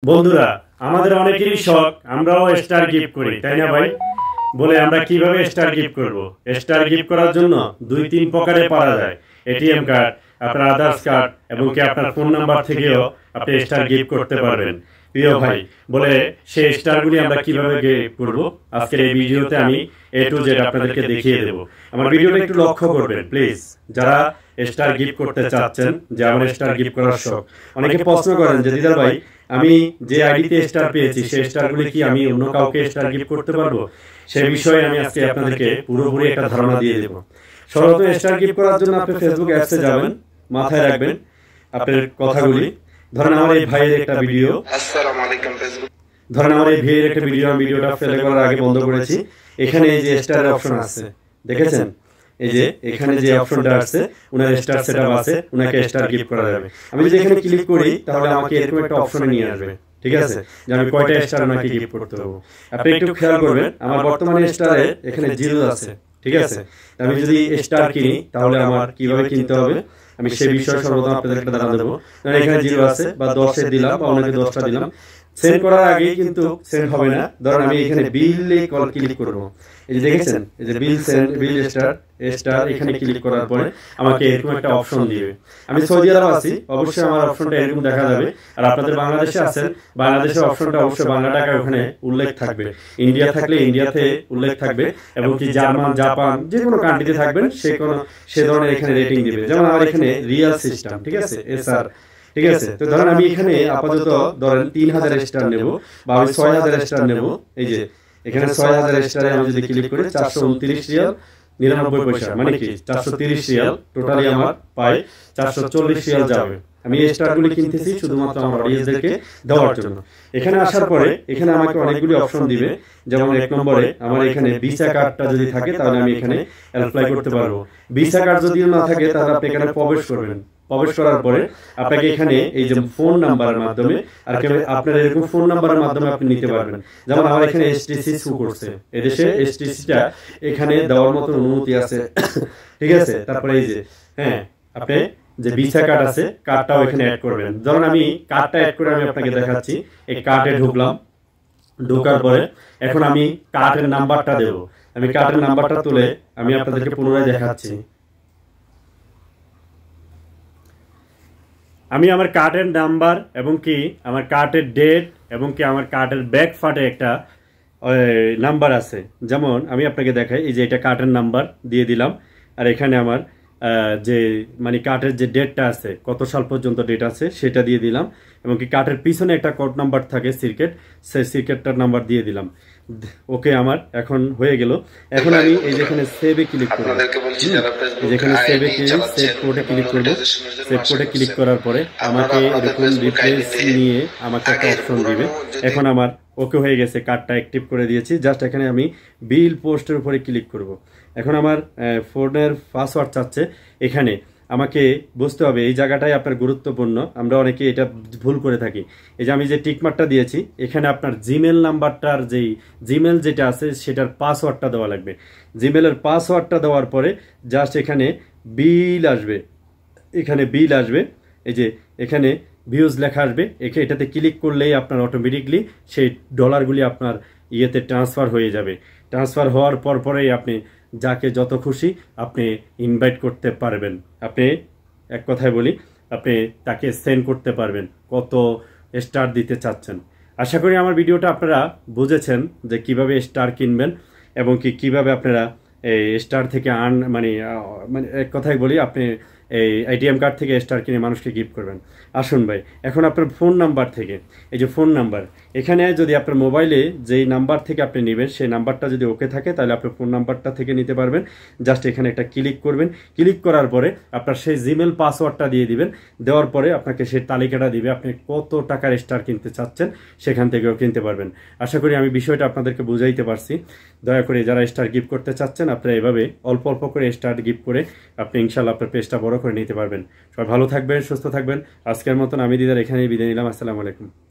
বন্ধুরা আমাদের অনেকেরই শখ আমরাও স্টার গিফট করি তাই না ভাই বলে আমরা কিভাবে স্টার গিফট করব স্টার গিফট করার জন্য দুই তিন প্রকারে পাওয়া যায় এটিএম কার্ড আপনার আধার কার্ড এবং কি আপনার ফোন নাম্বার থেকেও আপনি স্টার গিফট করতে পারবেন প্রিয় ভাই বলে সেই স্টারগুলি আমরা কিভাবে গিফট করব আজকের এই ভিডিওতে আমি এ টু জেড আপনাদেরকে দেখিয়ে দেব আমার ভিডিওটা একটু লক্ষ্য করবেন প্লিজ যারা স্টার গিফট করতে চাচ্ছেন যে আমার স্টার গিফট করার শখ অনেকে প্রশ্ন করেন যে দিদার ভাই আমি যে আইডিতে স্টার পেয়েছি সেই স্টারগুলি কি আমি অন্য কাউকে স্টার গিফট করতে পারবো সেই বিষয়ে আমি আজকে আপনাদেরকে পুরোপুরি একটা ধারণা দিয়ে দেব সর্বপ্রথম স্টার গিফট করার জন্য আপনি ফেসবুক অ্যাপসে যাবেন মাথায় রাখবেন আপনার কথাগুলি ধরেন আমার এই ভাইয়ের একটা ভিডিও আসসালামু আলাইকুম ফেসবুক ধরেন আমার এই ভাইয়ের একটা ভিডিওটা ফেলে করার আগে বন্ধ করেছি এখানে এই যে স্টারের অপশন আছে দেখেছেন এই যে এখানে যে অপশনটা আছে উনার স্টার সেটআপ আছে উনাকে স্টার গিফট করা যাবে আমি যদি এখানে ক্লিক করি তাহলে আমাকে এরকম একটা অপশনে নিয়ে আসবে ঠিক আছে যে আমি কয়টা স্টার ওনাকে গিফট করতে পারবো আপনি একটু খেয়াল করবেন আমার বর্তমানে স্টারে এখানে 0 আছে ঠিক আছে আমি যদি স্টার কিনি তাহলে আমার কিভাবে কিনতে হবে আমি সেই বিষয়ে সর্বপ্রথম আপনাদের একটা ধারণা দেব এখানে 0 আছে বা 10 এ দিলাম বা ওনাকে 10টা দিলাম সেন্ড করার আগে কিন্তু সেন্ড হবে না ধরুন আমি এখানে বিল কল ক্লিক করব এই যে দেখেছেন এই যে বিল স্টার এখানে ক্লিক করার পরে আমাকে এরকম একটা অপশন দিবে আমি সৌদি আরব আছি অবশ্যই আমার অপশনটা এরকম দেখা যাবে আর আপনাদের বাংলাদেশে আছেন বাংলাদেশের অপশনটা অবশ্যই বাংলা টাকা ওখানে উল্লেখ থাকবে ইন্ডিয়া থাকলে ইন্ডিয়াতে উল্লেখ থাকবে এবং কি জার্মান জাপান যে কোনো কান্ট্রিতে থাকবেন সে ধরনের এখানে রেটিং দিবে যেমন আমার এখানে রিয়েল সিস্টেম ঠিক আছে এসআর ঠিক আছে তো ধরেন আমি এখানে আপাতত ধরেন 3000 স্টার নেব বা আমি 6000 স্টার নেব এই যে এখানে 6000 স্টারে আমি যদি ক্লিক করি 429 রিয়াল 99 পয়সা মানে কি 430 রিয়াল টোটালি আমার পাই 440 রিয়াল যাবে আমি এই স্টারগুলি কিনতেছি শুধুমাত্র আমার অডিয়েন্সদেরকে দেওয়ার জন্য এখানে আসার পরে এখানে আমাকে অনেকগুলি অপশন দিবে যেমন এক নম্বরে আমার এখানে ভিসা কার্ডটা যদি থাকে তাহলে আমি এখানে অ্যাপ্লাই করতে পারবো ভিসা কার্ড যদি না থাকে তাহলে আপনি এখানে প্রবেশ করবেন প্রবেশ করার পরে আপনাকে এখানে এই যে ফোন নাম্বারের মাধ্যমে আর আপনার এরকম ফোন নাম্বারের মাধ্যমে আপনি নিতে পারবেন যেমন আমার এখানে এসটিসি শো করছে এদেশে এসটিসিটা এখানে দেওয়ার মতো অনুমতি আছে ঠিক আছে তারপরে এই যে হ্যাঁ আপনি যে ভিসা কার্ড আছে কার্ডটাও এখানে অ্যাড করবেন ধরুন আমি কার্ডটা অ্যাড করে আমি আপনাকে দেখাচ্ছি এই কার্ডে ঢুকলাম ঢোকার পরে এখন আমি কার্ডের নাম্বারটা দেব আমি কার্ডের নাম্বারটা তুলে আমি আপনাদেরকে পুনরায় দেখাচ্ছি আমি আমার কার্ডের নাম্বার এবং কি আমার কার্ডের ডেট এবং কি আমার কার্ডের ব্যাক ফাটে একটা নাম্বার আছে যেমন আমি আপনাকে দেখাই এই যে এটা কার্ডের নাম্বার দিয়ে দিলাম আর এখানে আমার যে মানে কার্ডের যে ডেটটা আছে কত সাল পর্যন্ত ডেট আছে সেটা দিয়ে দিলাম এবং কি কার্ডের পিছনে একটা কোড নাম্বার থাকে সিক্রেট সেই সিক্রেটটার নাম্বার দিয়ে দিলাম ওকে আমার এখন হয়ে গেল এখন আমি এই যেখানে সেভে ক্লিক করব যেখানে সেভে সেভ কোডে ক্লিক করব সেভ কোডে ক্লিক করার পরে আমাকে এরকম রিপ্লেস নিয়ে আমাকে একটা অপশন দিবে এখন আমার ওকে হয়ে গেছে কার্ডটা অ্যাক্টিভ করে দিয়েছি জাস্ট এখানে আমি বিল পোস্টের উপরে ক্লিক করব এখন আমার ফোনের পাসওয়ার্ড চাচ্ছে এখানে আমাকে বুঝতে হবে এই জায়গাটাই আপনার গুরুত্বপূর্ণ আমরা অনেকে এটা ভুল করে থাকি এই যে আমি যে টিকমার্কটা দিয়েছি এখানে আপনার জিমেল নাম্বারটার যেই জিমেল যেটা আছে সেটার পাসওয়ার্ডটা দেওয়া লাগবে জিমেলের পাসওয়ার্ডটা দেওয়ার পরে জাস্ট এখানে বিল আসবে এখানে বিল আসবে এই যে এখানে ভিউজ লেখা আসবে এটাতে ক্লিক করলেই আপনার অটোমেটিকলি সেই ডলারগুলি আপনার ইয়েতে ট্রান্সফার হয়ে যাবে ট্রান্সফার হওয়ার পরেই আপনি যাকে যত খুশি আপনি ইনভাইট করতে পারবেন আপনি এক কথায় বলি আপনি তাকে সেন্ড করতে পারবেন কত স্টার দিতে চাচ্ছেন আশা করি আমার ভিডিওটা আপনারা বুঝেছেন যে কিভাবে স্টার কিনবেন এবং কিভাবে আপনারা এই স্টার থেকে মানে এক কথায় বলি আপনি এই এটিএম কার্ড থেকে স্টার কিনে মানুষকে গিফট করবেন আসুন ভাই এখন আপনার ফোন নাম্বার থেকে এই যে ফোন নাম্বার এখানে যদি আপনার মোবাইলে যেই নাম্বার থেকে আপনি নেবেন সেই নাম্বারটা যদি ওকে থাকে তাহলে আপনি ফোন নাম্বারটা থেকে নিতে পারবেন জাস্ট এখানে একটা ক্লিক করবেন ক্লিক করার পরে আপনার সেই জিমেল পাসওয়ার্ডটা দিয়ে দিবেন দেওয়ার পরে আপনাকে সেই তালিকাটা দিবে আপনি কত টাকার স্টার কিনতে চাচ্ছেন সেখান থেকেও কিনতে পারবেন আশা করি আমি বিষয়টা আপনাদেরকে বুঝাইতে পারছি দয়া করে যারা স্টার গিফট করতে চাচ্ছেন আপনারা এভাবে অল্প অল্প করে স্টার গিফট করে আপনি ইনশাআল্লাহ আপনার পেজটা বড় করে নিতে পারবেন সবাই ভালো থাকবেন সুস্থ থাকবেন আজকের মতন আমি দিদার এখানেই বিদায় নিলাম আসসালামু আলাইকুম